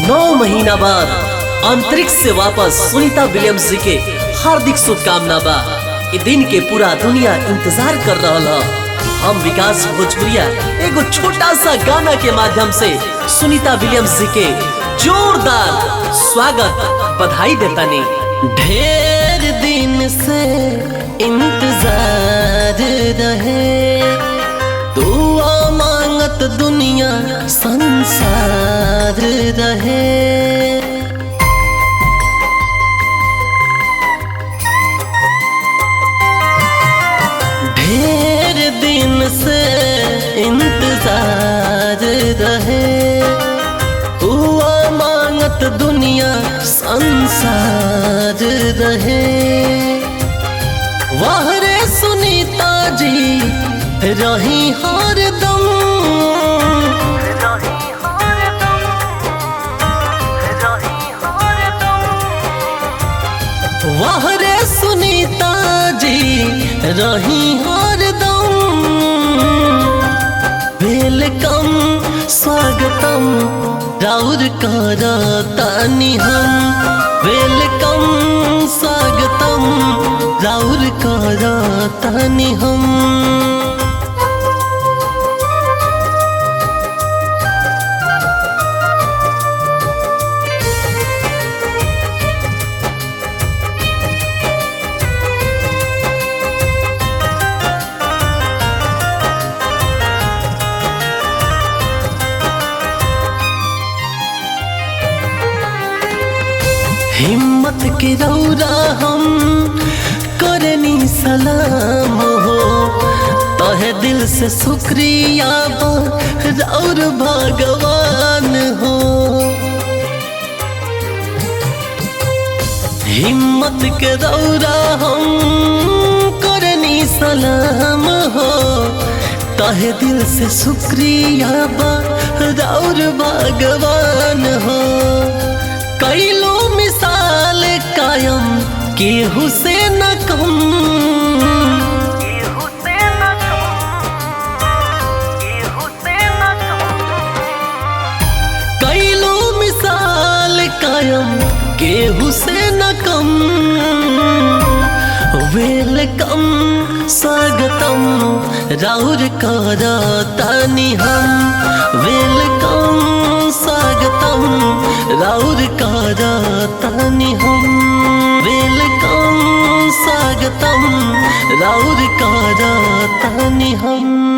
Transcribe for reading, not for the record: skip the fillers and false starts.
महीना बाद अंतरिक्ष से वापस सुनीता विलियम्स जी के हार्दिक शुभकामना बा। ये दिन के पूरा दुनिया इंतजार कर रहा है। हम विकास भोजपुरिया एगो छोटा सा गाना के माध्यम से सुनीता विलियम्स जी के जोरदार स्वागत बधाई देता नहीं। ढेर दिन से इंतजार रहे, दुआ मांगत दुनिया संसार रहे। ढेर दिन से इंतजार रहे, दुआ मांगत दुनिया संसार रहे। वाह रे सुनीता जी रही हर दम, वाह रे सुनीता जी रही हर दम। वेलकम स्वागतम राउर करतानी हम, वेलकम स्वागतम राउर करतानी हम। हिम्मत के रौरा हम करनी सलाम हो, तहे दिल से शुक्रिया रौर भगवान हो। हिम्मत के रौरा हम करनी सलाम हो, तहे दिल से शुक्रिया रौर भगवान हो। कैलो मिसाल कायम केहू से न कम, कैलो मिसाल कायम केहू से न कम। वेलकम स्वागतम राउर करतानी हम, वेलकम स्वागतम राउर करतानी हम, वेलकम स्वागतम राउर करतानी हम।